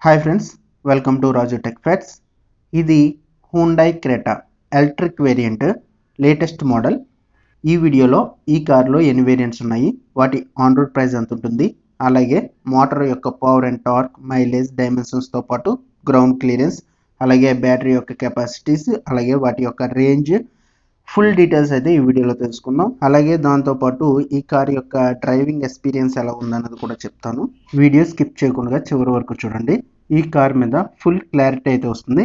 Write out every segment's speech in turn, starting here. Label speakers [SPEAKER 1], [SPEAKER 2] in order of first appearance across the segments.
[SPEAKER 1] Hi friends, welcome to Raju tech facts. ఇది Hyundai Creta electric variant latest model. ఈ వీడియోలో ఈ కార్లో ఎన్ని వేరియంట్స్ ఉన్నాయి, వాటి ఆన్ రోడ్ ప్రైస్ ఎంత ఉంటుంది, అలాగే మోటార్ యొక్క పవర్ అండ్ టార్క్, మైలేజ్, డైమెన్షన్స్తో పాటు గ్రౌండ్ క్లియరెన్స్, అలాగే బ్యాటరీ యొక్క కెపాసిటీస్, అలాగే వాటి యొక్క రేంజ్, ఫుల్ డీటెయిల్స్ అయితే ఈ వీడియోలో తెలుసుకుందాం. అలాగే దాంతోపాటు ఈ కార్ యొక్క డ్రైవింగ్ ఎక్స్పీరియన్స్ ఎలా ఉందన్నది కూడా చెప్తాను. వీడియో స్కిప్ చేయకుండా చివరి వరకు చూడండి. ఈ కార్ మీద ఫుల్ క్లారిటీ అయితే వస్తుంది.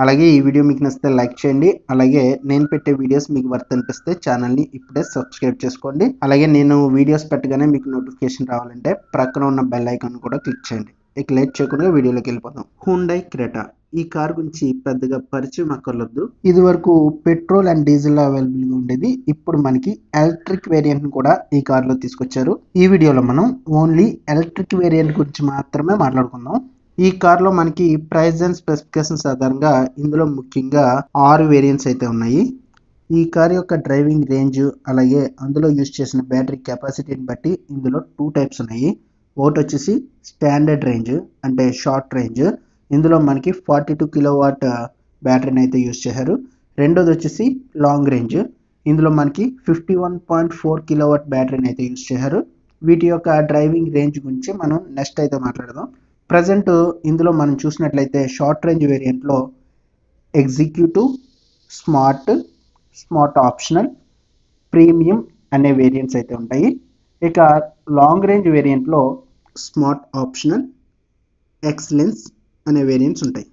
[SPEAKER 1] అలాగే ఈ వీడియో మీకు నచ్చితే లైక్ చేయండి. అలాగే నేను పెట్టే వీడియోస్ మీకు వర్త్ అనిపిస్తే ఛానల్ని ఇప్పుడే సబ్స్క్రైబ్ చేసుకోండి. అలాగే నేను వీడియోస్ పెట్టగానే మీకు నోటిఫికేషన్ రావాలంటే ప్రక్కన ఉన్న బెల్ ఐకాన్ కూడా క్లిక్ చేయండి. ఇక లేట్ చేయకుండా వీడియోలోకి వెళ్ళిపోదాం. హ్యుండై క్రెటా ఈ కార్ గురించి పెద్దగా పరిచయం అక్కర్లొద్దు. ఇది వరకు పెట్రోల్ అండ్ డీజిల్ అవైలబుల్గా ఉండేది. ఇప్పుడు మనకి ఎలక్ట్రిక్ వేరియంట్ కూడా ఈ కార్లో తీసుకొచ్చారు. ఈ వీడియోలో మనం ఓన్లీ ఎలక్ట్రిక్ వేరియంట్ గురించి మాత్రమే మాట్లాడుకుందాం. ఈ కార్లో మనకి ప్రైస్ అండ్ స్పెసిఫికేషన్స్ ఆధారంగా ఇందులో ముఖ్యంగా 6 వేరియంట్స్ అయితే ఉన్నాయి. ఈ కార్ యొక్క డ్రైవింగ్ రేంజ్, అలాగే అందులో యూజ్ చేసిన బ్యాటరీ కెపాసిటీని బట్టి ఇందులో 2 టైప్స్ ఉన్నాయి. ఒకటి వచ్చేసి స్టాండర్డ్ రేంజ్, అంటే షార్ట్ రేంజ్. ఇందులో మనకి 42 కిలోవాట్ బ్యాటరీని అయితే యూజ్ చేశారు. రెండోది వచ్చేసి లాంగ్ రేంజ్. ఇందులో మనకి 51.4 కిలోవాట్ బ్యాటరీని అయితే యూజ్ చేశారు. వీటి యొక్క డ్రైవింగ్ రేంజ్ గురించి మనం నెక్స్ట్ అయితే మాట్లాడదాం. ప్రజెంట్ ఇందులో మనం చూసినట్లయితే షార్ట్ రేంజ్ వేరియంట్లో ఎగ్జిక్యూటివ్, స్మార్ట్ ఆప్షనల్, ప్రీమియం అనే వేరియంట్స్ అయితే ఉంటాయి. ఇక లాంగ్ రేంజ్ వేరియంట్లో స్మార్ట్ ఆప్షనల్, ఎక్సలెన్స్ అనే వేరియంట్స్ ఉంటాయి.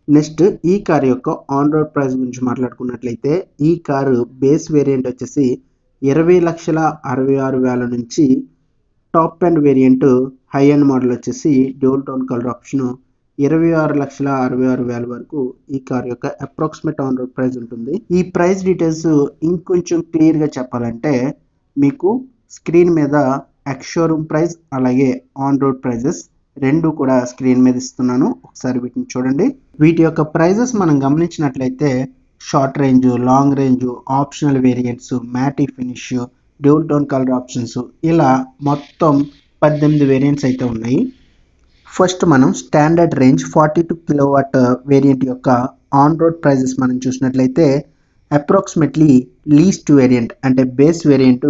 [SPEAKER 1] నెక్స్ట్ ఈ కార్ యొక్క ఆన్ రోడ్ ప్రైస్ గురించి మాట్లాడుకున్నట్లయితే ఈ కారు బేస్ వేరియంట్ వచ్చేసి 20,66,000 నుంచి top end variant high end model వచ్చేసి డ్యూల్ టోన్ కలర్ ఆప్షన్ 26,66,000 వరకు ఈ కార్ యొక్క అప్రాక్సిమేట్ ఆన్ రోడ్ ప్రైస్ ఉంటుంది. ఈ ప్రైస్ డీటెయిల్స్ ఇంకొంచెం క్లియర్గా చెప్పాలంటే మీకు స్క్రీన్ మీద ఎక్స్ షోరూమ్ ప్రైస్ అలాగే ఆన్ రోడ్ ప్రైజెస్ రెండు కూడా స్క్రీన్ మీద ఇస్తున్నాను. ఒకసారి వీటిని చూడండి. వీటి యొక్క ప్రైజెస్ మనం గమనించినట్లయితే short range, long range, optional variants, మ్యాటీ finish, dual tone colour options, ఇలా మొత్తం 18 వేరియంట్స్ అయితే ఉన్నాయి. ఫస్ట్ మనం స్టాండర్డ్ రేంజ్ 42 కిలోవాట్ వేరియంట్ యొక్క ఆన్ రోడ్ ప్రైజెస్ మనం చూసినట్లయితే అప్రాక్సిమేట్లీ లీస్ట్ వేరియంట్ అంటే బేస్ వేరియంట్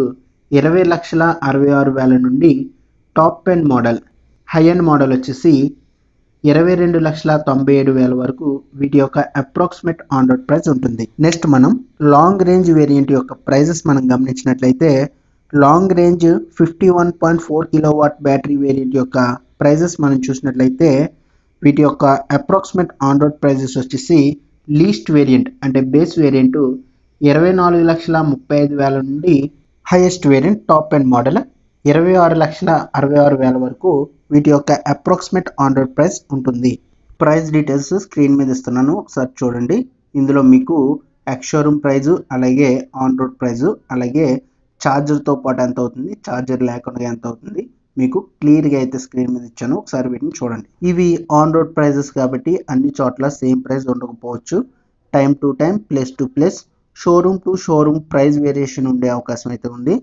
[SPEAKER 1] 20,66,000 నుండి top end model high end model వచ్చేసి 22,97,000 వరకు వీటి యొక్క అప్రాక్సిమేట్ ఆన్ రోడ్ ప్రైస్ ఉంటుంది. నెక్స్ట్ మనం లాంగ్ రేంజ్ వేరియంట్ యొక్క ప్రైజెస్ మనం గమనించినట్లయితే long range 51.4 kilowatt battery variant యొక్క ప్రైజెస్ మనం చూసినట్లయితే వీటి యొక్క అప్రాక్సిమేట్ ఆన్ రోడ్ ప్రైజెస్ వచ్చేసి లీస్ట్ వేరియంట్ అంటే బేస్ వేరియంట్ 24,35,000 నుండి highest variant top end model 26,66,000 వరకు వీటి యొక్క అప్రాక్సిమేట్ ఆన్ రోడ్ ప్రైస్ ఉంటుంది. ప్రైస్ డీటెయిల్స్ స్క్రీన్ మీద ఇస్తున్నాను, ఒకసారి చూడండి. ఇందులో మీకు ఎక్స్ షోరూమ్ ప్రైజు, అలాగే ఆన్ రోడ్ ప్రైజు, అలాగే ఛార్జర్తో పాటు ఎంత అవుతుంది, ఛార్జర్ లేకుండా ఎంత అవుతుంది మీకు క్లియర్గా అయితే స్క్రీన్ మీద ఇచ్చాను. ఒకసారి వీటిని చూడండి. ఇవి ఆన్ రోడ్ ప్రైజెస్ కాబట్టి అన్ని చోట్ల సేమ్ ప్రైస్ ఉండకపోవచ్చు. Time to time, place to place, showroom to showroom price variation ఉండే అవకాశం అయితే ఉంది.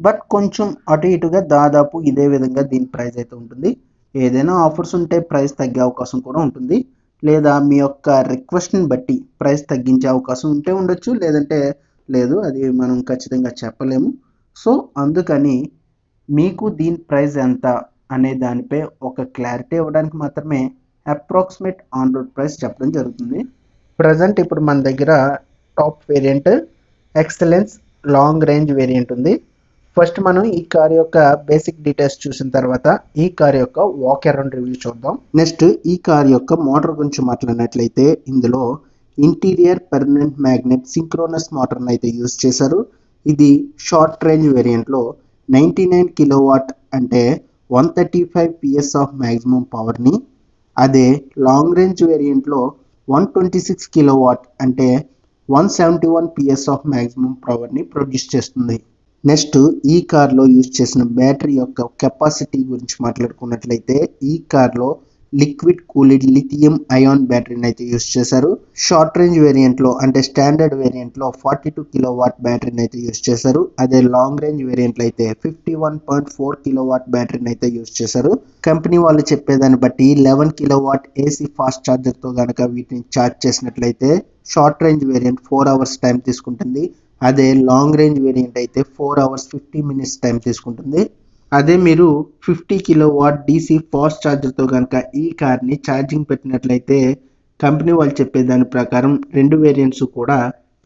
[SPEAKER 1] బట్ కొంచెం అటు ఇటుగా దాదాపు ఇదే విధంగా దీని ప్రైస్ అయితే ఉంటుంది. ఏదైనా ఆఫర్స్ ఉంటే ప్రైస్ తగ్గే అవకాశం కూడా ఉంటుంది, లేదా మీ యొక్క రిక్వెస్ట్ని బట్టి ప్రైస్ తగ్గించే అవకాశం ఉంటే ఉండొచ్చు, లేదంటే లేదు, అది మనం ఖచ్చితంగా చెప్పలేము. సో అందుకని మీకు దీని ప్రైస్ ఎంత అనే దానిపై ఒక క్లారిటీ ఇవ్వడానికి మాత్రమే అప్రాక్సిమేట్ ఆన్ రోడ్ ప్రైస్ చెప్పడం జరుగుతుంది. ప్రజెంట్ ఇప్పుడు మన దగ్గర top variant, excellence, long range variant ఉంది. ఫస్ట్ మనం ఈ కార్ యొక్క బేసిక్ డీటెయిల్స్ చూసిన తర్వాత ఈ కార్ యొక్క వాక్ అరౌండ్ రివ్యూ చూద్దాం. నెక్స్ట్ ఈ కార్ యొక్క మోటార్ గురించి మాట్లాడినట్లయితే ఇందులో ఇంటీరియర్ పర్మనెంట్ మ్యాగ్నెట్ సింక్రోనస్ మోటార్ని అయితే యూజ్ చేశారు. ఇది షార్ట్ రేంజ్ వేరియంట్లో 99 కిలోవాట్ అంటే 135 PS ఆఫ్ మ్యాక్సిమం పవర్ని, అదే లాంగ్ రేంజ్ వేరియంట్లో 126 కిలోవాట్ అంటే 171 PS ఆఫ్ మ్యాక్సిమం పవర్ని ప్రొడ్యూస్ చేస్తుంది. నెక్స్ట్ ఈ కార్లో యూజ్ చేసిన బ్యాటరీ యొక్క కెపాసిటీ గురించి మాట్లాడుకున్నట్లయితే ఈ కార్లో లిక్విడ్ కూల్డ్ లిథియం అయాన్ బ్యాటరీని అయితే యూస్ చేశారు. షార్ట్ రేంజ్ వేరియంట్లో అంటే స్టాండర్డ్ వేరియంట్లో 42 కిలోవాట్ బ్యాటరీని అయితే యూస్ చేశారు. అదే లాంగ్ రేంజ్ వేరియంట్లో అయితే 51.4 కిలోవాట్ బ్యాటరీని అయితే యూస్ చేశారు. కంపెనీ వాళ్ళు చెప్పేదాన్ని బట్టి 11 కిలోవాట్ ఏసీ ఫాస్ట్ ఛార్జర్తో కనుక వీటిని ఛార్జ్ చేసినట్లయితే short range variant 4 hours time తీసుకుంటుంది. అదే లాంగ్ రేంజ్ వేరియంట్ అయితే 4 అవర్స్ 50 మినిట్స్ టైం తీసుకుంటుంది. అదే మీరు 50 కిలోవాట్ డీసీ ఫాస్ట్ ఛార్జర్తో కనుక ఈ కార్ని ఛార్జింగ్ పెట్టినట్లయితే కంపెనీ వాళ్ళు చెప్పే దాని ప్రకారం రెండు వేరియంట్స్ కూడా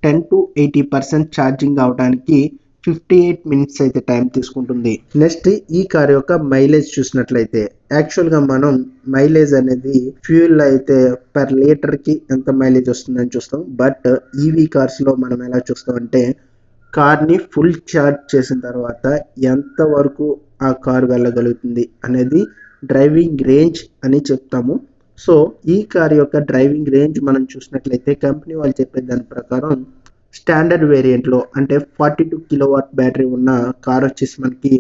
[SPEAKER 1] 10 to 80% ఛార్జింగ్ అవడానికి 58 మినిట్స్ అయితే టైం తీసుకుంటుంది. నెక్స్ట్ ఈ కార్ యొక్క మైలేజ్ చూసినట్లయితే యాక్చువల్గా మనం మైలేజ్ అనేది ఫ్యూయల్ అయితే పర్ లీటర్కి ఎంత మైలేజ్ వస్తుందని చూస్తాం. బట్ ఈవీ కార్స్లో మనం ఎలా చూస్తామంటే కార్ని ఫుల్ ఛార్జ్ చేసిన తర్వాత ఎంతవరకు ఆ కార్ వెళ్ళగలుగుతుంది అనేది డ్రైవింగ్ రేంజ్ అని చెప్తాము. సో ఈ కార్ యొక్క డ్రైవింగ్ రేంజ్ మనం చూసినట్లయితే కంపెనీ వాళ్ళు చెప్పే దాని ప్రకారం స్టాండర్డ్ వేరియంట్లో అంటే 42 కిలోవాట్ బ్యాటరీ ఉన్న కార్ వచ్చేసి మనకి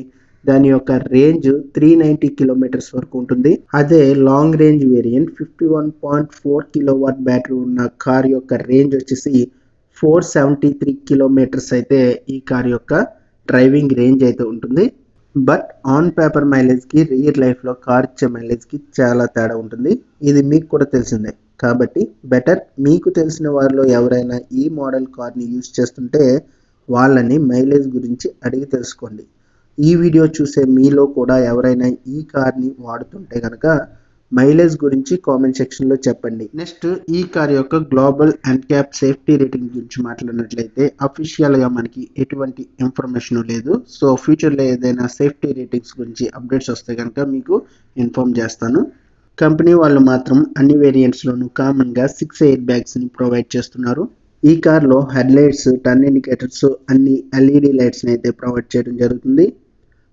[SPEAKER 1] దాని యొక్క రేంజ్ 390 కిలోమీటర్స్ వరకు ఉంటుంది. అదే long range variant 51.4 kilowatt battery ఉన్న కార్ యొక్క రేంజ్ వచ్చేసి 473 కిలోమీటర్స్ అయితే ఈ కార్ యొక్క డ్రైవింగ్ రేంజ్ అయితే ఉంటుంది. బట్ ఆన్ పేపర్ మైలేజ్కి రియల్ లైఫ్లో కార్ ఇచ్చే మైలేజ్కి చాలా తేడా ఉంటుంది. ఇది మీకు కూడా తెలిసిందే. కాబట్టి బెటర్ మీకు తెలిసిన వారిలో ఎవరైనా ఈ మోడల్ కార్ని యూజ్ చేస్తుంటే వాళ్ళని మైలేజ్ గురించి అడిగి తెలుసుకోండి. ఈ వీడియో చూసే మీలో కూడా ఎవరైనా ఈ కార్ని వాడుతుంటే కనుక మైలేజ్ గురించి కామెంట్ సెక్షన్లో చెప్పండి. నెక్స్ట్ ఈ కార్ యొక్క గ్లోబల్ ఎన్క్యాప్ సేఫ్టీ రేటింగ్ గురించి మాట్లాడినట్లయితే అఫీషియల్గా మనకి ఎటువంటి ఇన్ఫర్మేషన్ లేదు. సో ఫ్యూచర్లో ఏదైనా సేఫ్టీ రేటింగ్స్ గురించి అప్డేట్స్ వస్తే కనుక మీకు ఇన్ఫార్మ్ చేస్తాను. కంపెనీ వాళ్ళు మాత్రం అన్ని వేరియంట్స్లోనూ కామన్గా 6 ఎయిర్ బ్యాగ్స్ని ప్రొవైడ్ చేస్తున్నారు. ఈ కార్లో హెడ్లైట్స్, టర్న్ ఇండికేటర్స్ అన్ని ఎల్ఈడి లైట్స్ని అయితే ప్రొవైడ్ చేయడం జరుగుతుంది.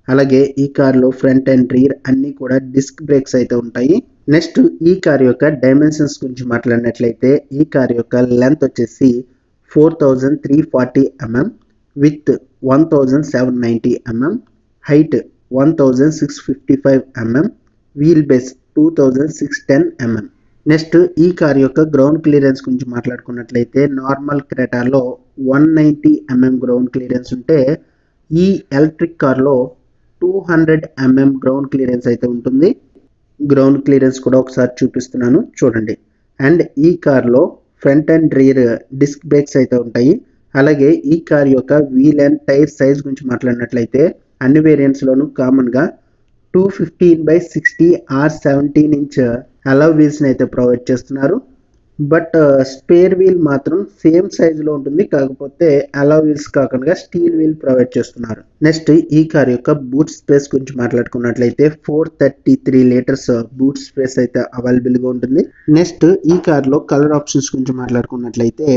[SPEAKER 1] అలాగే ఈ కార్లో ఫ్రంట్ అండ్ రీర్ అన్నీ కూడా డిస్క్ బ్రేక్స్ అయితే ఉంటాయి. నెక్స్ట్ ఈ కార్ యొక్క డైమెన్షన్స్ గురించి మాట్లాడినట్లయితే ఈ కార్ యొక్క లెంత్ వచ్చేసి 4340 mm with 1790 mm, height 1655 mm, wheel base 2610 mm. Next ఈ కార్ యొక్క గ్రౌండ్ క్లియరెన్స్ గురించి మాట్లాడుకున్నట్లయితే నార్మల్ క్రెటాలో 190 mm గ్రౌండ్ క్లియరెన్స్ ఉంటే ఈ ఎలక్ట్రిక్ కార్లో 200 mm గ్రౌండ్ క్లియరెన్స్ అయితే ఉంటుంది. గ్రౌండ్ క్లియరెన్స్ కూడా ఒకసారి చూపిస్తున్నాను చూడండి. అండ్ ఈ కార్లో front and rear disc brakes అయితే ఉంటాయి. అలాగే ఈ కార్ యొక్క వీల్ అండ్ టైర్ సైజ్ గురించి మాట్లాడినట్లయితే అన్ని వేరియంట్స్లోనూ కామన్గా 215/60 R17 ఇంచ్ అలా వీల్స్ని అయితే ప్రొవైడ్ చేస్తున్నారు. బట్ స్పేర్ వీల్ మాత్రం సేమ్ సైజులో ఉంటుంది, కాకపోతే అలా వీల్స్ కాకుండా స్టీల్ వీల్ ప్రొవైడ్ చేస్తున్నారు. నెక్స్ట్ ఈ కార్ యొక్క బూట్ స్పేస్ గురించి మాట్లాడుకున్నట్లయితే 433 లీటర్స్ బూట్ స్పేస్ అయితే అవైలబుల్గా ఉంటుంది. నెక్స్ట్ ఈ కార్లో కలర్ ఆప్షన్స్ గురించి మాట్లాడుకున్నట్లయితే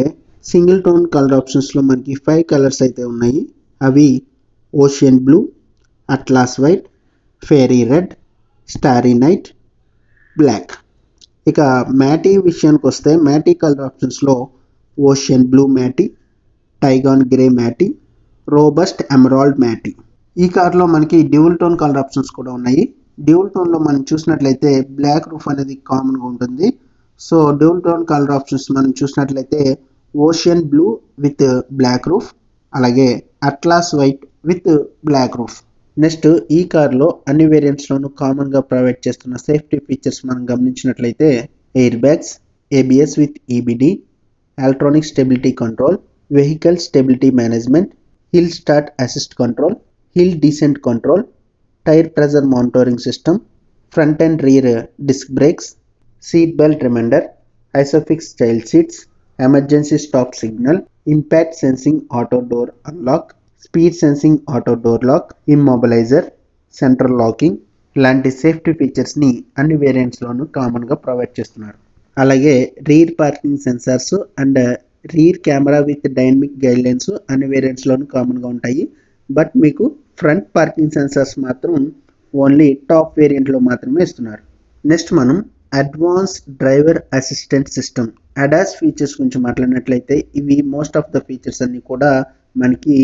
[SPEAKER 1] సింగిల్ టోన్ కలర్ ఆప్షన్స్లో మనకి 5 కలర్స్ అయితే ఉన్నాయి. అవి ocean blue, atlas white, fiery red, starry night, black. ఇక మ్యాటీ విషయానికి వస్తే మ్యాటీ కలర్ ఆప్షన్స్లో ocean blue matte, titan grey matte, robust emerald matte. ఈ కార్లో మనకి డ్యూల్ టోన్ కలర్ ఆప్షన్స్ కూడా ఉన్నాయి. డ్యూల్ టోన్లో మనం చూసినట్లయితే బ్లాక్ రూఫ్ అనేది కామన్గా ఉంటుంది. So dual tone colour options మనం చూసినట్లయితే ocean blue with black roof, అలాగే Atlas white with black roof. Next ఈ కార్లో అన్ని వేరియంట్స్లోనూ కామన్గా ప్రొవైడ్ చేస్తున్న సేఫ్టీ ఫీచర్స్ మనం గమనించినట్లయితే air bags, ABS with EBD, electronic stability control, vehicle stability management, hill start assist control, hill descent control, tyre pressure monitoring system, front and rear disc brakes, seat belt reminder, ISOFIX child seats, emergency stop signal, impact sensing auto door unlock, speed sensing auto door lock, immobiliser, central locking ఇలాంటి safety ఫీచర్స్ని అన్ని వేరియంట్స్లోనూ కామన్గా provide చేస్తున్నారు. అలాగే rear parking sensors and rear camera with dynamic guidelines అన్ని వేరియంట్స్లోనూ కామన్గా ఉంటాయి. బట్ మీకు ఫ్రంట్ పార్కింగ్ సెన్సార్స్ మాత్రం ఓన్లీ టాప్ వేరియంట్లో మాత్రమే ఇస్తున్నారు. నెక్స్ట్ మనం advance driver assistant system ADAS features గురించి మాట్లాడినట్లయితే ఇవి మోస్ట్ ఆఫ్ ద ఫీచర్స్ అన్నీ కూడా మనకి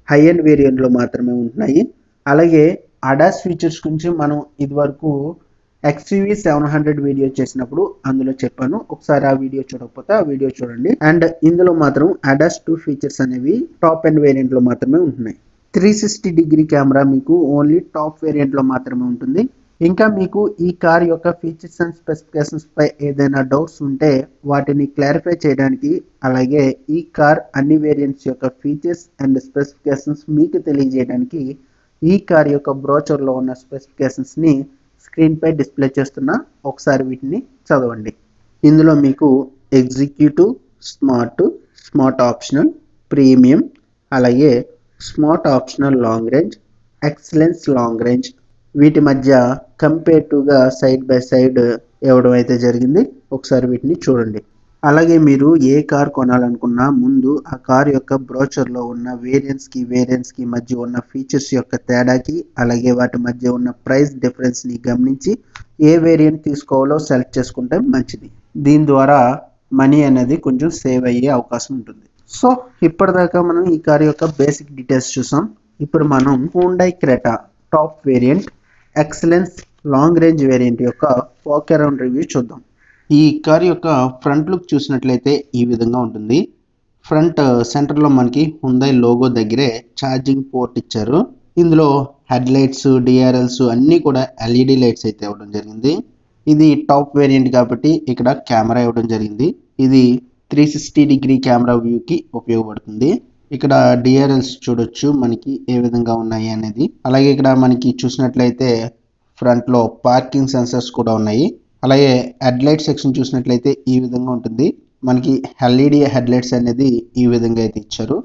[SPEAKER 1] హై అండ్ వేరియంట్లో మాత్రమే ఉంటున్నాయి. అలాగే అడాస్ ఫీచర్స్ గురించి మనం ఇదివరకు XUV 700 వీడియో చేసినప్పుడు అందులో చెప్పాను, ఒకసారి ఆ వీడియో చూడకపోతే ఆ వీడియో చూడండి. అండ్ ఇందులో మాత్రం ADAS 2 ఫీచర్స్ అనేవి టాప్ ఎండ్ వేరియంట్ లో మాత్రమే ఉంటున్నాయి. 360 డిగ్రీ కెమెరా మీకు ఓన్లీ టాప్ వేరియంట్ లో మాత్రమే ఉంటుంది. ఇంకా మీకు ఈ కార్ యొక్క ఫీచర్స్ అండ్ స్పెసిఫికేషన్స్ పై ఏదైనా డౌట్స్ ఉంటే వాటిని క్లారిఫై చేయడానికి, అలాగే ఈ కార్ అన్ని వేరియంట్స్ యొక్క ఫీచర్స్ అండ్ స్పెసిఫికేషన్స్ మీకు తెలియజేయడానికి ఈ కార్ యొక్క బ్రోచర్లో ఉన్న స్పెసిఫికేషన్స్ని స్క్రీన్పై డిస్ప్లే చేస్తున్నా, ఒకసారి వీటిని చదవండి. ఇందులో మీకు ఎగ్జిక్యూటివ్, స్మార్ట్ ఆప్షనల్, ప్రీమియం, అలాగే smart optional long range, excellence long range, వీటి మధ్య కంపేటివ్గా సైడ్ బై సైడ్ ఇవ్వడం అయితే జరిగింది. ఒకసారి వీటిని చూడండి. అలాగే మీరు ఏ కార్ కొనాలనుకున్నా ముందు ఆ కార్ యొక్క బ్రోచర్లో ఉన్న వేరియంట్స్కి మధ్య ఉన్న ఫీచర్స్ యొక్క తేడాకి, అలాగే వాటి మధ్య ఉన్న ప్రైస్ డిఫరెన్స్ని గమనించి ఏ వేరియంట్ తీసుకోవాలో సెలెక్ట్ చేసుకుంటే మంచిది. దీని ద్వారా మనీ అనేది కొంచెం సేవ్ అయ్యే అవకాశం ఉంటుంది. సో ఇప్పటిదాకా మనం ఈ కార్ యొక్క బేసిక్ డీటెయిల్స్ చూసాం. ఇప్పుడు మనం Hyundai Creta top variant excellence long range variant యొక్క వాక్ అరౌండ్ రివ్యూ చూద్దాం. ఈ కార్ యొక్క ఫ్రంట్ లుక్ చూసినట్లయితే ఈ విధంగా ఉంటుంది. ఫ్రంట్ సెంటర్లో మనకి హ్యుండై లోగో దగ్గరే ఛార్జింగ్ పోర్ట్ ఇచ్చారు. ఇందులో హెడ్ లైట్స్, డిఆర్ఎల్స్ అన్నీ కూడా LED లైట్స్ అయితే ఇవ్వడం జరిగింది. ఇది టాప్ వేరియంట్ కాబట్టి ఇక్కడ కెమెరా ఇవ్వడం జరిగింది. ఇది 360 డిగ్రీ కెమెరా వ్యూకి ఉపయోగపడుతుంది. ఇక్కడ డిఆర్ఎల్స్ చూడొచ్చు మనకి ఏ విధంగా ఉన్నాయి అనేది. అలాగే ఇక్కడ మనకి చూసినట్లయితే ఫ్రంట్లో పార్కింగ్ సెన్సర్స్ కూడా ఉన్నాయి. అలాగే హెడ్ లైట్ సెక్షన్ చూసినట్లయితే ఈ విధంగా ఉంటుంది. మనకి LED హెడ్ లైట్స్ అనేది ఈ విధంగా అయితే ఇచ్చారు.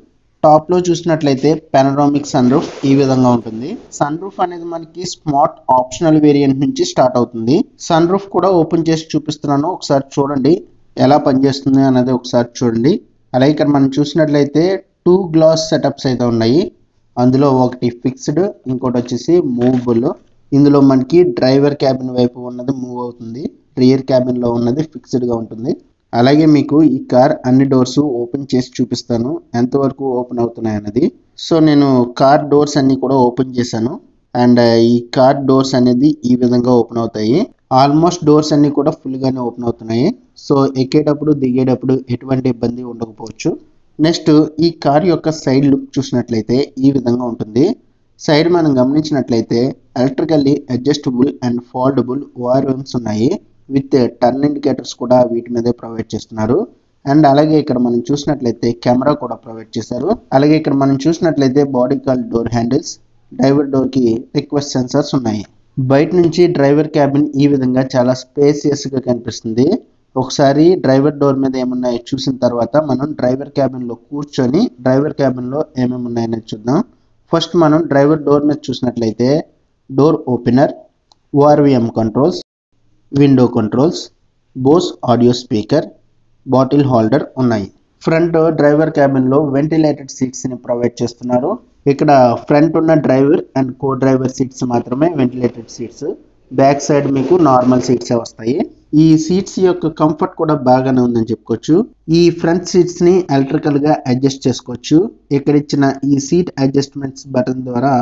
[SPEAKER 1] టాప్ లో చూసినట్లయితే పానోరామిక్ సన్ రూఫ్ ఈ విధంగా ఉంటుంది. సన్ రూఫ్ అనేది మనకి స్మార్ట్ ఆప్షనల్ వేరియంట్ నుంచి స్టార్ట్ అవుతుంది. సన్ రూఫ్ కూడా ఓపెన్ చేసి చూపిస్తున్నాను, ఒకసారి చూడండి ఎలా పనిచేస్తుంది అనేది ఒకసారి చూడండి. అలాగే ఇక్కడ మనం చూసినట్లయితే 2 గ్లాస్ సెటప్స్ అయితే ఉన్నాయి. అందులో ఒకటి ఫిక్స్డ్, ఇంకోటి వచ్చేసి మూవబుల్. ఇందులో మనకి డ్రైవర్ క్యాబిన్ వైపు ఉన్నది మూవ్ అవుతుంది, రియర్ క్యాబిన్ లో ఉన్నది ఫిక్స్డ్ గా ఉంటుంది. అలాగే మీకు ఈ కార్ అన్ని డోర్స్ ఓపెన్ చేసి చూపిస్తాను ఎంతవరకు ఓపెన్ అవుతున్నాయి అన్నది. సో నేను కార్ డోర్స్ అన్ని కూడా ఓపెన్ చేశాను. అండ్ ఈ కార్ డోర్స్ అనేది ఈ విధంగా ఓపెన్ అవుతాయి. ఆల్మోస్ట్ డోర్స్ అన్ని కూడా ఫుల్ గానే ఓపెన్ అవుతున్నాయి. సో ఎక్కేటప్పుడు దిగేటప్పుడు ఎటువంటి ఇబ్బంది ఉండకపోవచ్చు. నెక్స్ట్ ఈ కార్ యొక్క సైడ్ లుక్ చూసినట్లయితే ఈ విధంగా ఉంటుంది. సైడ్ మనం గమనించినట్లయితే electrically adjustable and foldable valves ఉన్నాయి. విత్ టర్న్ ఇండికేటర్స్ కూడా వీటి మీదే ప్రొవైడ్ చేస్తున్నారు. అండ్ అలాగే ఇక్కడ మనం చూసినట్లయితే కెమెరా కూడా ప్రొవైడ్ చేశారు. అలాగే ఇక్కడ మనం చూసినట్లయితే body call door handles, driver door కి రిక్వెస్ట్ సెన్సర్స్ ఉన్నాయి. బయట నుంచి డ్రైవర్ క్యాబిన్ ఈ విధంగా చాలా స్పేసియస్ గా కనిపిస్తుంది. ఒకసారి డ్రైవర్ డోర్ మీద ఏమున్నాయో చూసిన తర్వాత మనం డ్రైవర్ క్యాబిన్ లో కూర్చొని డ్రైవర్ క్యాబిన్ లో ఏమేమి ఉన్నాయనేది చూద్దాం. ఫస్ట్ మనం డ్రైవర్ డోర్ మీద చూసినట్లయితే door opener, ORVM controls, window controls, Bose audio speaker, bottle holder ఉన్నాయి. ఫ్రంట్ డ్రైవర్ క్యాబిన్ లో వెంటిలేటెడ్ సీట్స్ ని ప్రొవైడ్ చేస్తున్నారు. ఇక్కడ ఫ్రంట్ ఉన్న driver and co driver seats మాత్రమే వెంటిలేటెడ్ సీట్స్. బ్యాక్ సైడ్ మీకు నార్మల్ సీట్స్ వస్తాయి. ఈ సీట్స్ యొక్క కంఫర్ట్ కూడా బాగానే ఉందని చెప్పుకోవచ్చు. ఈ ఫ్రంట్ సీట్స్ ని ఎలక్ట్రికల్ గా అడ్జస్ట్ చేసుకోవచ్చు. ఇక్కడ ఇచ్చిన ఈ సీట్ అడ్జస్ట్మెంట్స్ బటన్ ద్వారా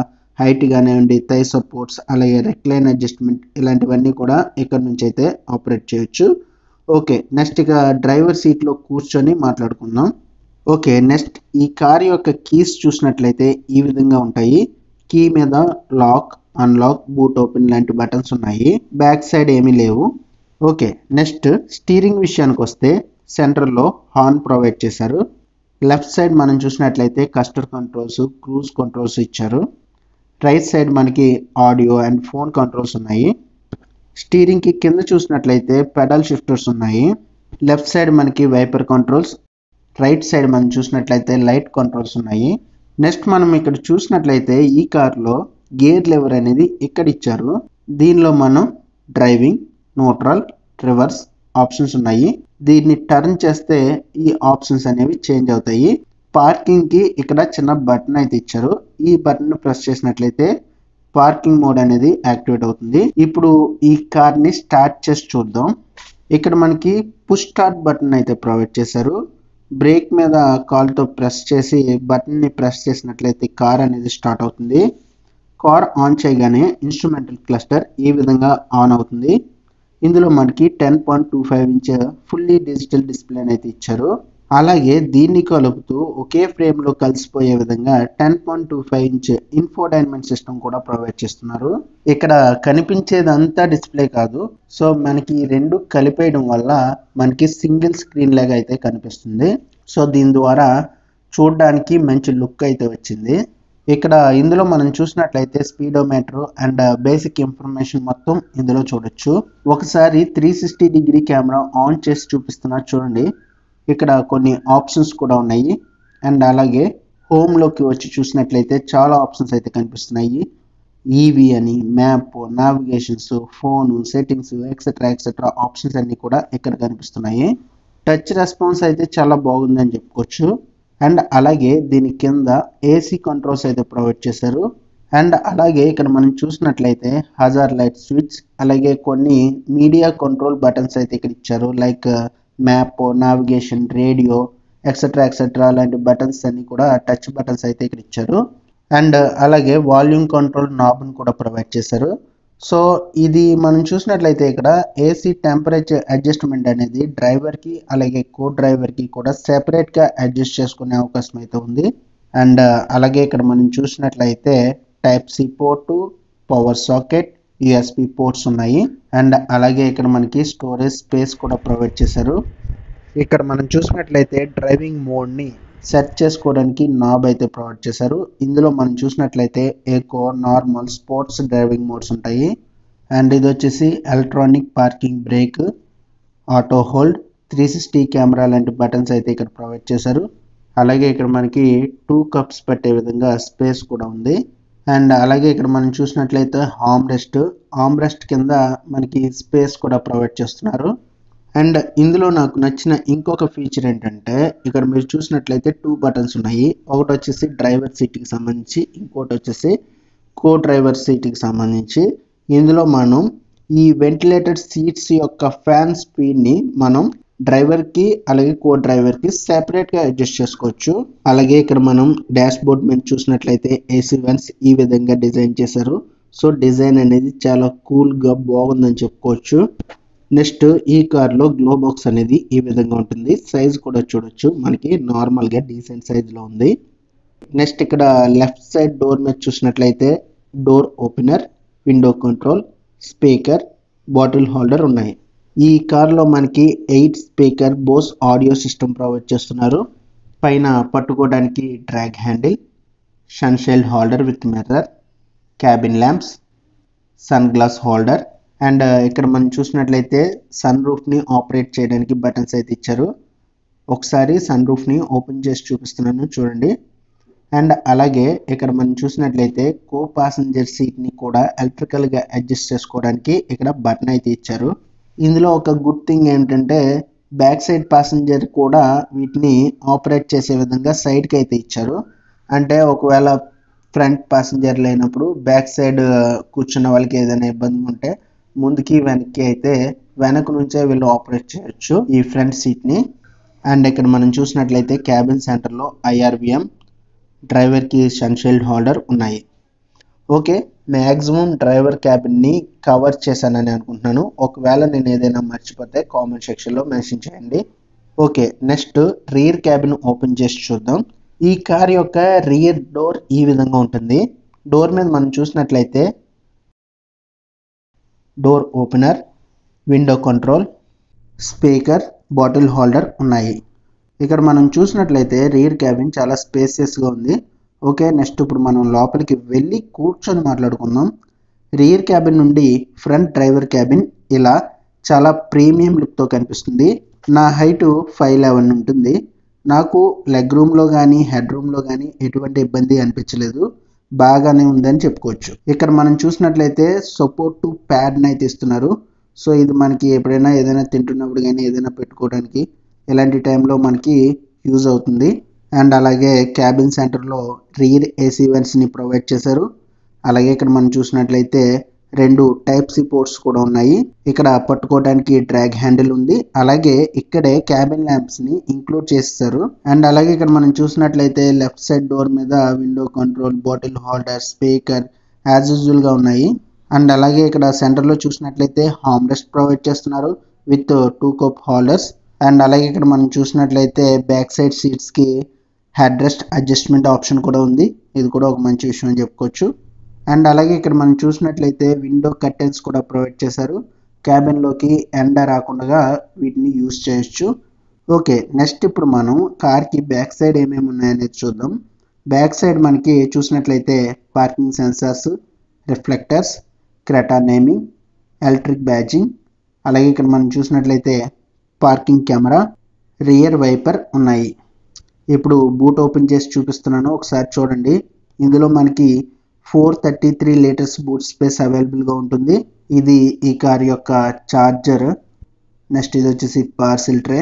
[SPEAKER 1] హైట్ కానివ్వండి, థై సపోర్ట్స్, అలాగే రెక్లైన్ అడ్జస్ట్మెంట్ ఇలాంటివన్నీ కూడా ఇక్కడ నుంచి అయితే ఆపరేట్ చేయొచ్చు. ఓకే, నెక్స్ట్ ఇక డ్రైవర్ సీట్ లో కూర్చొని మాట్లాడుకుందాం. ఓకే, నెక్స్ట్ ఈ కార్ యొక్క కీస్ చూసినట్లయితే ఈ విధంగా ఉంటాయి. కీ మీద లాక్, అన్లాక్, బూట్ ఓపెన్ లాంటి బటన్స్ ఉన్నాయి. బ్యాక్ సైడ్ ఏమీ లేవు. ఓకే, నెక్స్ట్ స్టీరింగ్ విషయానికి వస్తే సెంటర్లో హార్న్ ప్రొవైడ్ చేశారు. లెఫ్ట్ సైడ్ మనం చూసినట్లయితే కస్టర్ కంట్రోల్స్, క్రూజ్ కంట్రోల్స్ ఇచ్చారు. రైట్ సైడ్ మనకి ఆడియో అండ్ ఫోన్ కంట్రోల్స్ ఉన్నాయి. స్టీరింగ్ కి కింద చూసినట్లయితే పెడల్ షిఫ్టర్స్ ఉన్నాయి. లెఫ్ట్ సైడ్ మనకి వైపర్ కంట్రోల్స్, రైట్ సైడ్ మనం చూసినట్లయితే లైట్ కంట్రోల్స్ ఉన్నాయి. నెక్స్ట్ మనం ఇక్కడ చూసినట్లయితే ఈ కార్లో గేర్ లెవర్ అనేది ఇక్కడ ఇచ్చారు. దీనిలో మనం డ్రైవింగ్, న్యూట్రల్, రివర్స్ ఆప్షన్స్ ఉన్నాయి. దీన్ని టర్న్ చేస్తే ఈ ఆప్షన్స్ అనేవి చేంజ్ అవుతాయి. పార్కింగ్ కి ఇక్కడ చిన్న బటన్ అయితే ఇచ్చారు. ఈ బటన్ ప్రెస్ చేసినట్లయితే పార్కింగ్ మోడ్ అనేది యాక్టివేట్ అవుతుంది. ఇప్పుడు ఈ కార్ ని స్టార్ట్ చేసి చూద్దాం. ఇక్కడ మనకి పుష్ స్టార్ట్ బటన్ అయితే ప్రొవైడ్ చేశారు. బ్రేక్ మీద కాల్ తో ప్రెస్ చేసి బటన్ ని ప్రెస్ చేసినట్లయితే కార్ అనేది స్టార్ట్ అవుతుంది. కార్ ఆన్ చేయగానే ఇన్స్ట్రుమెంటల్ క్లస్టర్ ఈ విధంగా ఆన్ అవుతుంది. ఇందులో మనకి 10.25 ఇంచ్ ఫుల్లీ డిజిటల్ డిస్ప్లే అయితే ఇచ్చారు. అలాగే దీన్ని కలుపుతూ ఒకే ఫ్రేమ్లో కలిసిపోయే విధంగా 10.25 ఇంచ్ ఇన్ఫోటైన్మెంట్ సిస్టమ్ కూడా ప్రొవైడ్ చేస్తున్నారు. ఇక్కడ కనిపించేదంతా డిస్ప్లే కాదు, సో మనకి రెండు కలిపేయడం వల్ల మనకి సింగిల్ స్క్రీన్ లాగా అయితే కనిపిస్తుంది. సో దీని ద్వారా చూడడానికి మంచి లుక్ అయితే వచ్చింది. ఇక్కడ ఇందులో మనం చూసినట్లయితే స్పీడోమీటర్ అండ్ బేసిక్ ఇన్ఫర్మేషన్ మొత్తం ఇందులో చూడొచ్చు. ఒకసారి 360 డిగ్రీ కెమెరా ఆన్ చేసి చూపిస్తున్నా చూడండి. ఇక్కడ కొన్ని ఆప్షన్స్ కూడా ఉన్నాయి. అండ్ అలాగే హోమ్లోకి వచ్చి చూసినట్లయితే చాలా ఆప్షన్స్ అయితే కనిపిస్తున్నాయి. ఈవీ అని, map, navigations, phone, settings etcetera options అన్నీ కూడా ఇక్కడ కనిపిస్తున్నాయి. టచ్ రెస్పాన్స్ అయితే చాలా బాగుందని చెప్పుకోవచ్చు. అండ్ అలాగే దీని కింద ఏసీ కంట్రోల్స్ అయితే ప్రొవైడ్ చేశారు. అండ్ అలాగే ఇక్కడ మనం చూసినట్లయితే హజార్ లైట్ స్విచ్, అలాగే కొన్ని మీడియా కంట్రోల్ బటన్స్ అయితే ఇక్కడ ఇచ్చారు. Like map, navigation, radio etcetera లాంటి బటన్స్ అన్ని కూడా టచ్ బటన్స్ అయితే ఇక్కడ ఇచ్చారు. అండ్ అలాగే వాల్యూమ్ కంట్రోల్ నాబ్ను కూడా ప్రొవైడ్ చేశారు. సో ఇది మనం చూసినట్లయితే ఇక్కడ ఏసీ టెంపరేచర్ అడ్జస్ట్మెంట్ అనేది డ్రైవర్కి అలాగే కో డ్రైవర్కి కూడా సెపరేట్గా అడ్జస్ట్ చేసుకునే అవకాశం అయితే ఉంది. అండ్ అలాగే ఇక్కడ మనం చూసినట్లయితే type C port, power socket, USB ports ఉన్నాయి. అండ్ అలాగే ఇక్కడ మనకి స్టోరేజ్ స్పేస్ కూడా ప్రొవైడ్ చేశారు. ఇక్కడ మనం చూసినట్లయితే డ్రైవింగ్ మోడ్ని సెట్ చేసుకోవడానికి నాబ్ అయితే ప్రొవైడ్ చేశారు. ఇందులో మనం చూసినట్లయితే eco, normal, sports driving modes ఉంటాయి. అండ్ ఇది వచ్చేసి electronic parking brake, auto hold, 360 camera లాంటి బటన్స్ అయితే ఇక్కడ ప్రొవైడ్ చేశారు. అలాగే ఇక్కడ మనకి 2 కప్స్ పెట్టే విధంగా స్పేస్ కూడా ఉంది. అండ్ అలాగే ఇక్కడ మనం చూసినట్లయితే ఆర్మ్ రెస్ట్ కింద మనకి స్పేస్ కూడా ప్రొవైడ్ చేస్తున్నారు. అండ్ ఇందులో నాకు నచ్చిన ఇంకొక ఫీచర్ ఏంటంటే ఇక్కడ మీరు చూసినట్లయితే 2 బటన్స్ ఉన్నాయి. ఒకటి వచ్చేసి డ్రైవర్ సీట్కి సంబంధించి, ఇంకోటి వచ్చేసి కో డ్రైవర్ సీట్కి సంబంధించి. ఇందులో మనం ఈ వెంటిలేటెడ్ సీట్స్ యొక్క ఫ్యాన్ స్పీడ్ని మనం డ్రైవర్కి అలాగే కో డ్రైవర్కి సెపరేట్గా అడ్జస్ట్ చేసుకోవచ్చు. అలాగే ఇక్కడ మనం డాష్ బోర్డ్ మీద చూసినట్లయితే ఏసీ వెంట్స్ ఈ విధంగా డిజైన్ చేశారు. సో డిజైన్ అనేది చాలా కూల్గా బాగుందని చెప్పుకోవచ్చు. నెక్స్ట్ ఈ కార్లో గ్లో బాక్స్ అనేది ఈ విధంగా ఉంటుంది. సైజ్ కూడా చూడొచ్చు, మనకి నార్మల్గా డీసెంట్ సైజ్లో ఉంది. నెక్స్ట్ ఇక్కడ లెఫ్ట్ సైడ్ డోర్ మీద చూసినట్లయితే door opener, window control, speaker, bottle holder ఉన్నాయి. ఈ కార్లో మనకి 8 speaker Bose audio system provide చేస్తున్నారు. పైన పట్టుకోవడానికి డ్రాగ్ handle, sunshade holder with mirror, cabin lamps, sun glass holder. And ఇక్కడ మనం చూసినట్లయితే సన్ రూఫ్ని ఆపరేట్ చేయడానికి బటన్స్ అయితే ఇచ్చారు. ఒకసారి సన్ రూఫ్ని ఓపెన్ చేసి చూపిస్తున్నాను చూడండి. అండ్ అలాగే ఇక్కడ మనం చూసినట్లయితే కో ప్యాసింజర్ సీట్ని కూడా ఎలక్ట్రికల్గా అడ్జస్ట్ చేసుకోవడానికి ఇక్కడ బటన్ అయితే ఇచ్చారు. ఇందులో ఒక గుడ్ థింగ్ ఏంటంటే బ్యాక్ సైడ్ ప్యాసింజర్ కూడా వీటిని ఆపరేట్ చేసే విధంగా సైడ్కి అయితే ఇచ్చారు. అంటే ఒకవేళ ఫ్రంట్ ప్యాసింజర్ లేనప్పుడు బ్యాక్ సైడ్ కూర్చున్న వాళ్ళకి ఏదైనా ఇబ్బంది ఉంటే ముందుకి వెనక్కి అయితే వెనక నుంచే వీళ్ళు ఆపరేట్ చేయొచ్చు ఈ ఫ్రంట్ సీట్ని. అండ్ ఇక్కడ మనం చూసినట్లయితే క్యాబిన్ సెంటర్లో IRVM, డ్రైవర్కి సన్షైల్డ్ హోల్డర్ ఉన్నాయి. ఓకే, మ్యాక్సిమం డ్రైవర్ క్యాబిన్ని కవర్ చేశానని అనుకుంటున్నాను. ఒకవేళ నేను ఏదైనా మర్చిపోతే కామెంట్ సెక్షన్లో మెన్షన్ చేయండి. Okay, next rear cabin open చేసి చూద్దాం. ఈ కార్ యొక్క రియర్ డోర్ ఈ విధంగా ఉంటుంది. డోర్ మీద మనం చూసినట్లయితే door opener, window control, speaker, bottle holder ఉన్నాయి. ఇక్కడ మనం చూసినట్లయితే రియర్ క్యాబిన్ చాలా స్పేసియస్గా ఉంది. ఓకే, నెక్స్ట్ ఇప్పుడు మనం లోపలికి వెళ్ళి కూర్చొని మాట్లాడుకుందాం. రియర్ క్యాబిన్ నుండి ఫ్రంట్ డ్రైవర్ క్యాబిన్ ఇలా చాలా ప్రీమియం లుక్తో కనిపిస్తుంది. నా హైటు 5'11" ఉంటుంది. నాకు లెగ్ రూమ్లో కానీ హెడ్ రూమ్లో కానీ ఎటువంటి ఇబ్బంది అనిపించలేదు, బాగానే ఉందని చెప్పుకోవచ్చు. ఇక్కడ మనం చూసినట్లయితే సపోర్ట్ టు ప్యాడ్ని అయితే ఇస్తున్నారు. సో ఇది మనకి ఎప్పుడైనా ఏదైనా తింటున్నప్పుడు కానీ ఏదైనా పెట్టుకోవడానికి ఇలాంటి టైంలో మనకి యూజ్ అవుతుంది. అండ్ అలాగే క్యాబిన్ సెంటర్లో రియర్ ఏసీ వెంట్స్ని ప్రొవైడ్ చేశారు. అలాగే ఇక్కడ మనం చూసినట్లయితే 2 Type-C పోర్ట్స్ కూడా ఉన్నాయి. ఇక్కడ పట్టుకోవడానికి డ్రాగ్ హ్యాండిల్ ఉంది. అలాగే ఇక్కడే క్యాబిన్ ల్యాంప్స్ని ఇంక్లూడ్ చేస్తారు. అండ్ అలాగే ఇక్కడ మనం చూసినట్లయితే లెఫ్ట్ సైడ్ డోర్ మీద window control, bottle holder, speaker, as యూజువల్గా ఉన్నాయి. అండ్ అలాగే ఇక్కడ సెంటర్లో చూసినట్లయితే హార్మ్ రెస్ట్ ప్రొవైడ్ చేస్తున్నారు విత్ 2 కప్ హోల్డర్స్. అండ్ అలాగే ఇక్కడ మనం చూసినట్లయితే బ్యాక్ సైడ్ సీట్స్కి హెడ్ రెస్ట్ అడ్జస్ట్మెంట్ ఆప్షన్ కూడా ఉంది. ఇది కూడా ఒక మంచి విషయం అని చెప్పుకోవచ్చు. అండ్ అలాగే ఇక్కడ మనం చూసినట్లయితే విండో కర్టెన్స్ కూడా ప్రొవైడ్ చేశారు. క్యాబిన్లోకి ఎండ రాకుండా వీటిని యూజ్ చేయొచ్చు. ఓకే, నెక్స్ట్ ఇప్పుడు మనం కార్కి బ్యాక్ సైడ్ ఏమేమి ఉన్నాయనేది చూద్దాం. బ్యాక్ సైడ్ మనకి చూసినట్లయితే parking sensors, reflectors, Creta naming, electric badging, అలాగే ఇక్కడ మనం చూసినట్లయితే పార్కింగ్ కెమెరా, రియర్ వైపర్ ఉన్నాయి. ఇప్పుడు బూట్ ఓపెన్ చేసి చూపిస్తున్నాను, ఒకసారి చూడండి. ఇందులో మనకి 433 లీటర్స్ బూట్ స్పేస్ అవైలబుల్గా ఉంటుంది. ఇది ఈ కార్ యొక్క చార్జర్. నెక్స్ట్ ఇది వచ్చేసి పార్సిల్ ట్రే.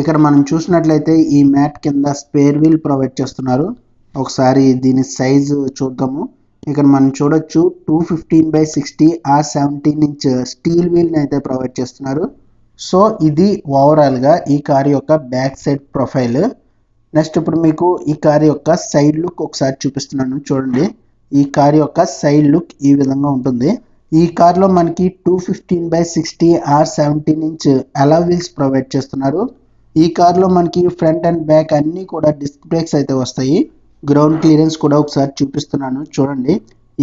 [SPEAKER 1] ఇక్కడ మనం చూసినట్లయితే ఈ మ్యాట్ కింద స్పేర్ వీల్ ప్రొవైడ్ చేస్తున్నారు. ఒకసారి దీని సైజు చూద్దాము. ఇక్కడ మనం చూడొచ్చు 215/60 R17 ఇంచ్ స్టీల్ వీల్ని అయితే ప్రొవైడ్ చేస్తున్నారు. సో ఇది ఓవరాల్గా ఈ కార్ యొక్క బ్యాక్ సైడ్ ప్రొఫైల్. నెక్స్ట్ ఇప్పుడు మీకు ఈ కార్ యొక్క సైడ్ లుక్ ఒకసారి చూపిస్తున్నాను, చూడండి. ఈ కార్ యొక్క సైడ్ లుక్ ఈ విధంగా ఉంటుంది. ఈ కార్లో మనకి 215/60 R17 ఇంచ్ అలా వీల్స్ ప్రొవైడ్ చేస్తున్నారు. ఈ కార్లో మనకి ఫ్రంట్ అండ్ బ్యాక్ అన్నీ కూడా డిస్క్ బ్రేక్స్ అయితే వస్తాయి. గ్రౌండ్ క్లియరెన్స్ కూడా ఒకసారి చూపిస్తున్నాను, చూడండి.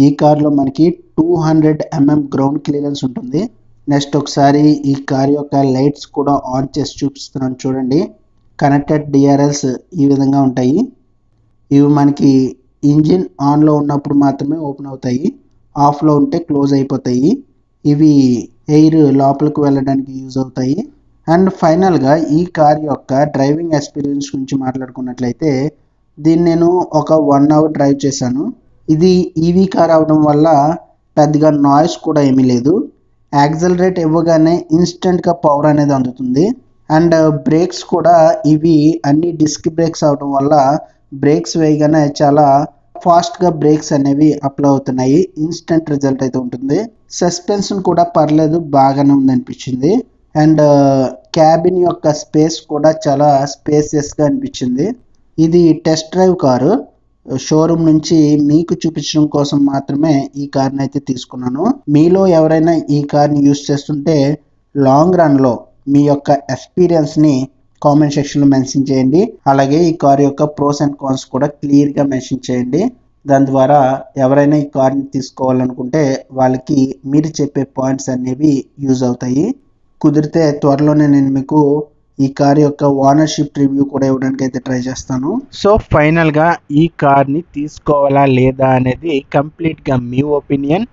[SPEAKER 1] ఈ కార్లో మనకి 200 mm గ్రౌండ్ క్లియరెన్స్ ఉంటుంది. నెక్స్ట్ ఒకసారి ఈ కార్ యొక్క లైట్స్ కూడా ఆన్ చేసి చూపిస్తున్నాను, చూడండి. కనెక్టెడ్ డిఆర్ఎల్స్ ఈ విధంగా ఉంటాయి. ఇవి మనకి ఇంజిన్ ఆన్లో ఉన్నప్పుడు మాత్రమే ఓపెన్ అవుతాయి, ఆఫ్లో ఉంటే క్లోజ్ అయిపోతాయి. ఇవి ఎయిర్ లోపలికి వెళ్ళడానికి యూజ్ అవుతాయి. అండ్ ఫైనల్గా ఈ కార్ యొక్క డ్రైవింగ్ ఎక్స్పీరియన్స్ గురించి మాట్లాడుకున్నట్లయితే దీన్ని నేను ఒక 1 hour డ్రైవ్ చేశాను. ఇది ఈవీ కార్ అవడం వల్ల పెద్దగా నాయిస్ కూడా ఏమీ లేదు. యాక్సలరేట్ ఇవ్వగానే ఇన్స్టెంట్గా పవర్ అనేది అందుతుంది. అండ్ బ్రేక్స్ కూడా ఇవి అన్ని డిస్క్ బ్రేక్స్ అవడం వల్ల బ్రేక్స్ వేయగానే చాలా ఫాస్ట్గా బ్రేక్స్ అనేవి అప్లై అవుతున్నాయి. ఇన్స్టెంట్ రిజల్ట్ అయితే ఉంటుంది. సస్పెన్షన్ కూడా పర్లేదు, బాగానే ఉందనిపించింది. అండ్ క్యాబిన్ యొక్క స్పేస్ కూడా చాలా స్పేసియస్గా అనిపించింది. ఇది టెస్ట్ డ్రైవ్ కారు, షోరూమ్ నుంచి మీకు చూపించడం కోసం మాత్రమే ఈ కార్ని అయితే తీసుకున్నాను. మీలో ఎవరైనా ఈ కార్ని యూజ్ చేస్తుంటే లాంగ్ రన్లో మీ యొక్క ఎక్స్పీరియన్స్ని కామెంట్ సెక్షన్లో మెన్షన్ చేయండి. అలాగే ఈ కార్ యొక్క ప్రోస్ అండ్ కాన్స్ కూడా క్లియర్గా మెన్షన్ చేయండి. దాని ద్వారా ఎవరైనా ఈ కార్ని తీసుకోవాలనుకుంటే వాళ్ళకి మీరు చెప్పే పాయింట్స్ అనేవి యూజ్ అవుతాయి. కుదిరితే త్వరలోనే నేను మీకు ఈ కార్ యొక్క ఓనర్షిప్ రివ్యూ కూడా ఇవ్వడానికి అయితే ట్రై చేస్తాను. సో ఫైనల్గా ఈ కార్ని తీసుకోవాలా లేదా అనేది కంప్లీట్గా మీ ఒపీనియన్.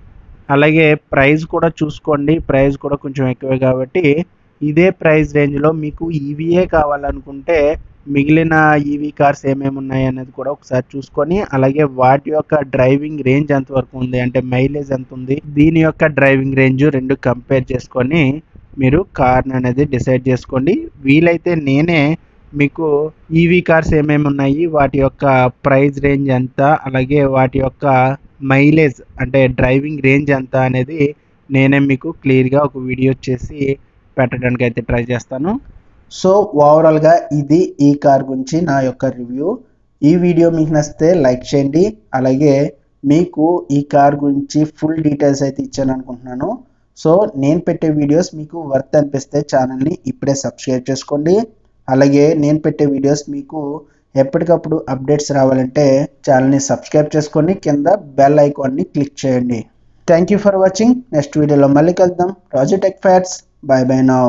[SPEAKER 1] అలాగే ప్రైస్ కూడా చూసుకోండి, ప్రైస్ కూడా కొంచెం ఎక్కువే కాబట్టి ఇదే ప్రైస్ రేంజ్లో మీకు ఈవీఏ కావాలనుకుంటే మిగిలిన ఈవీ కార్స్ ఏమేమి ఉన్నాయి అనేది కూడా ఒకసారి చూసుకొని, అలాగే వాటి యొక్క డ్రైవింగ్ రేంజ్ ఎంతవరకు ఉంది, అంటే మైలేజ్ ఎంత ఉంది, దీని యొక్క డ్రైవింగ్ రేంజ్ రెండు కంపేర్ చేసుకొని మీరు కార్ని అనేది డిసైడ్ చేసుకోండి. వీలైతే నేనే మీకు ఈవీ కార్స్ ఏమేమి ఉన్నాయి, వాటి యొక్క ప్రైస్ రేంజ్ ఎంత, అలాగే వాటి యొక్క మైలేజ్ అంటే డ్రైవింగ్ రేంజ్ ఎంత అనేది నేనే మీకు క్లియర్గా ఒక వీడియో చేసి పెట్టడానికి అయితే ట్రై చేస్తాను. సో ఓవరాల్గా ఇది ఈ కార్ గురించి నా యొక్క రివ్యూ. ఈ వీడియో మీకు నచ్చితే లైక్ చేయండి. అలాగే మీకు ఈ కార్ గురించి ఫుల్ డీటెయిల్స్ అయితే ఇచ్చాను అనుకుంటున్నాను. సో నేను పెట్టే వీడియోస్ మీకు వర్త్ అనిపిస్తే ఛానల్ని ఇప్పుడే సబ్స్క్రైబ్ చేసుకోండి. అలాగే నేను పెట్టే వీడియోస్ మీకు ఎప్పటికప్పుడు అప్డేట్స్ రావాలంటే ఛానల్ని సబ్స్క్రైబ్ చేసుకొని కింద బెల్ ఐకాన్ని క్లిక్ చేయండి. Thank you for watching. Next వీడియోలో మళ్ళీ కలుద్దాం. Raju tech facts. Bye bye now.